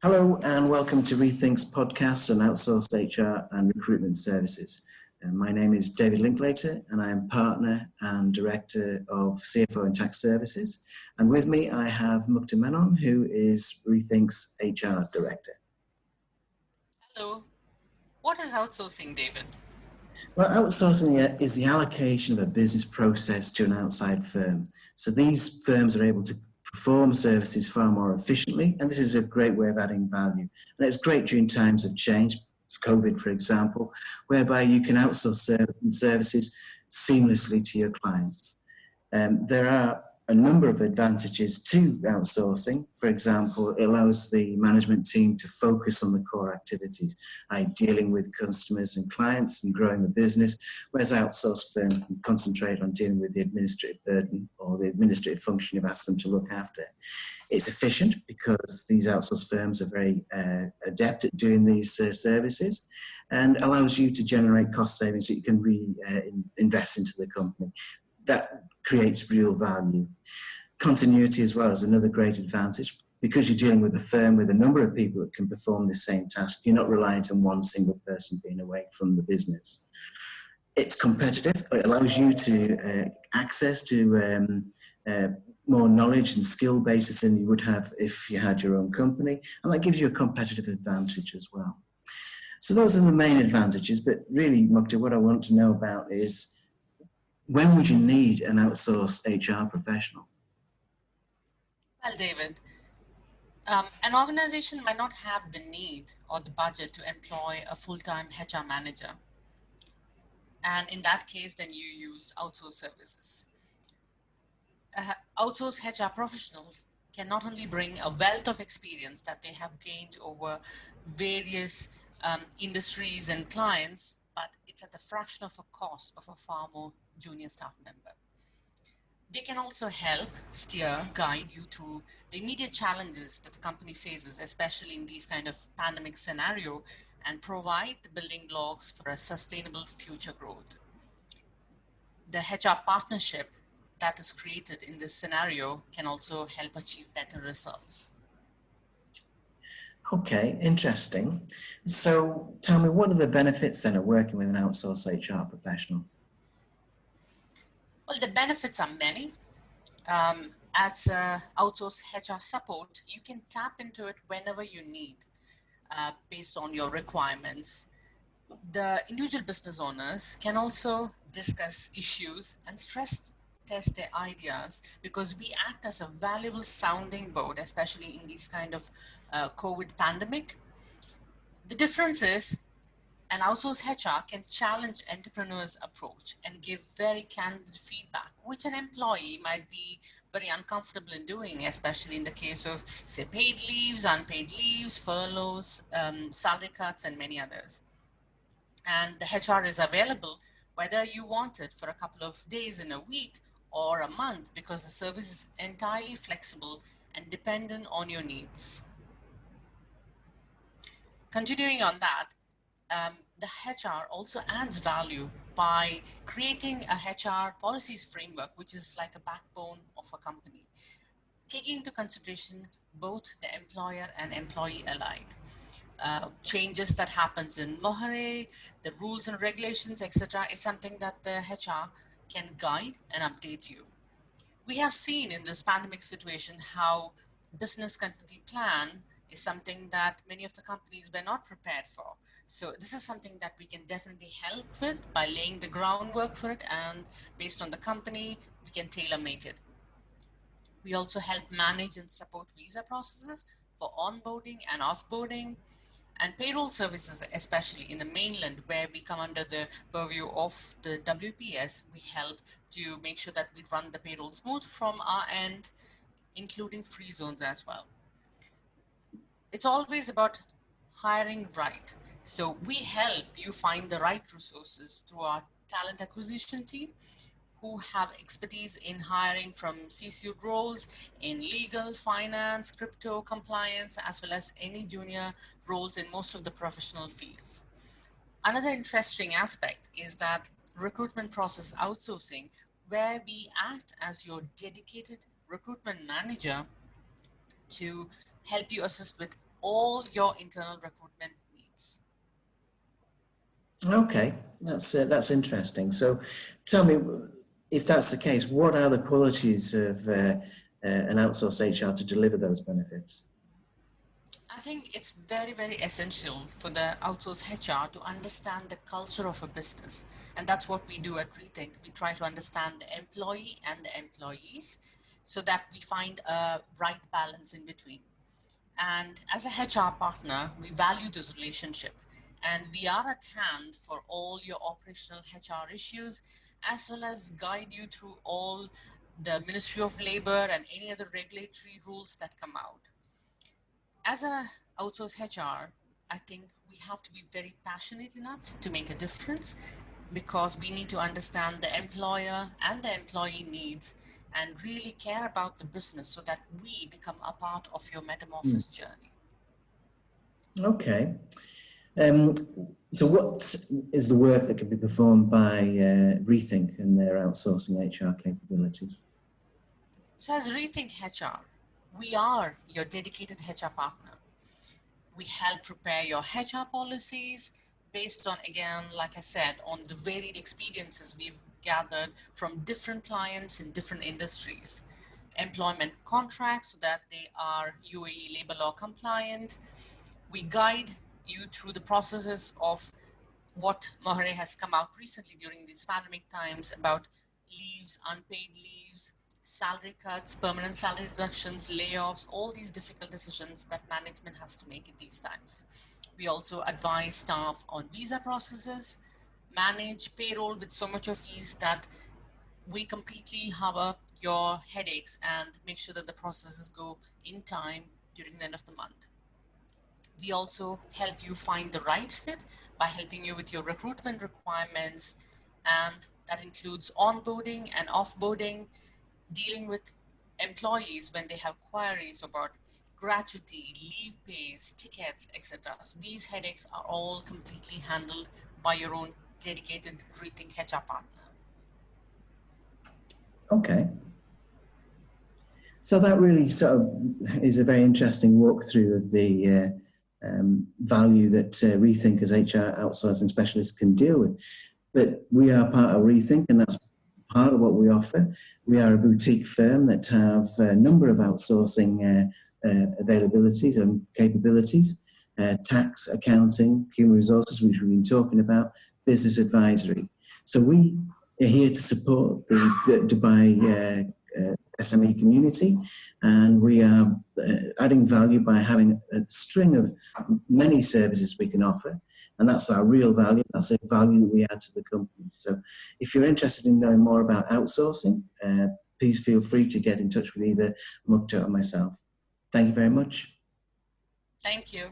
Hello and welcome to Rethink's podcast on outsourced HR and recruitment services. My name is David Linklater and I am partner and director of CFO and tax services. And with me I have Mukta Menon, who is Rethink's HR director. Hello. What is outsourcing, David? Well, outsourcing is the allocation of a business process to an outside firm. So these firms are able to perform services far more efficiently, and this is a great way of adding value. And it's great during times of change, COVID for example, whereby you can outsource services seamlessly to your clients. There are a number of advantages to outsourcing. For example, it allows the management team to focus on the core activities, dealing with customers and clients and growing the business, whereas outsourced firm can concentrate on dealing with the administrative burden or the administrative function you've asked them to look after. It's efficient because these outsourced firms are very adept at doing these services, and allows you to generate cost savings that you can reinvest into the company. That creates real value. Continuity as well is another great advantage. Because you're dealing with a firm with a number of people that can perform the same task, you're not reliant on one single person being away from the business. It's competitive. It allows you to access to more knowledge and skill bases than you would have if you had your own company, and that gives you a competitive advantage as well. So those are the main advantages, but really, Mukta, what I want to know about is, when would you need an outsourced HR professional? Well, David, an organization might not have the need or the budget to employ a full-time HR manager. And in that case, then you use outsourced services. Outsourced HR professionals can not only bring a wealth of experience that they have gained over various industries and clients, but it's at the fraction of a cost of a far more junior staff member. They can also help steer, guide you through the immediate challenges that the company faces, especially in these kind of pandemic scenario, and provide the building blocks for a sustainable future growth. The HR partnership that is created in this scenario can also help achieve better results. Okay, interesting. So tell me, what are the benefits then of working with an outsourced HR professional? Well, the benefits are many. As outsourced HR support, you can tap into it whenever you need, based on your requirements. The individual business owners can also discuss issues and stress test their ideas, because we act as a valuable sounding board, especially in this kind of COVID pandemic. The difference is, an outsourced HR can challenge entrepreneurs' approach and give very candid feedback, which an employee might be very uncomfortable in doing, especially in the case of, say, paid leaves, unpaid leaves, furloughs, salary cuts, and many others. And the HR is available whether you want it for a couple of days in a week or a month, because the service is entirely flexible and dependent on your needs. Continuing on that, the HR also adds value by creating a HR policies framework, which is like a backbone of a company, taking into consideration both the employer and employee alike. Changes that happens in Mohare, the rules and regulations, etc., is something that the HR can guide and update you. We have seen in this pandemic situation how business continuity plan is something that many of the companies were not prepared for. So this is something that we can definitely help with by laying the groundwork for it, and based on the company, we can tailor make it. We also help manage and support visa processes for onboarding and offboarding, and payroll services, especially in the mainland where we come under the purview of the WPS. We help to make sure that we run the payroll smooth from our end, including free zones as well. It's always about hiring right. So we help you find the right resources through our talent acquisition team, who have expertise in hiring from C-suite roles in legal, finance, crypto, compliance, as well as any junior roles in most of the professional fields. Another interesting aspect is that recruitment process outsourcing, where we act as your dedicated recruitment manager to help you assist with all your internal recruitment needs. Okay, that's interesting. So tell me, if that's the case, what are the qualities of an outsourced HR to deliver those benefits? I think it's very, very essential for the outsourced HR to understand the culture of a business. And that's what we do at Rethink. We try to understand the employee and the employees so that we find a right balance in between. And as a HR partner, we value this relationship. And we are at hand for all your operational HR issues, as well as guide you through all the Ministry of Labor and any other regulatory rules that come out. As a outsourced HR, I think we have to be very passionate enough to make a difference because we need to understand the employer and the employee needs and really care about the business so that we become a part of your metamorphosis journey. Okay. So what is the work that can be performed by Rethink and their outsourcing HR capabilities? So as Rethink HR, we are your dedicated HR partner. We help prepare your HR policies based on, again, like I said, on the varied experiences we've gathered from different clients in different industries. Employment contracts so that they are UAE labor law compliant. We guide you through the processes of what Mohare has come out recently during these pandemic times about leaves, unpaid leaves, salary cuts, permanent salary reductions, layoffs, all these difficult decisions that management has to make at these times. We also advise staff on visa processes, manage payroll with so much of ease that we completely cover your headaches and make sure that the processes go in time during the end of the month. We also help you find the right fit by helping you with your recruitment requirements, and that includes onboarding and offboarding, dealing with employees when they have queries about gratuity, leave pays, tickets, etc. So these headaches are all completely handled by your own dedicated Rethink HR partner. Okay. So that really sort of is a very interesting walkthrough of the value that Rethink as HR outsourcing specialists can deal with. But we are part of Rethink, and that's part of what we offer. We are a boutique firm that have a number of outsourcing availabilities and capabilities, tax, accounting, human resources, which we've been talking about, business advisory. So we are here to support the Dubai SME community, and we are adding value by having a string of many services we can offer, and that's our real value. That's the value that we add to the company. So if you're interested in knowing more about outsourcing, please feel free to get in touch with either Mukta or myself. Thank you very much. Thank you.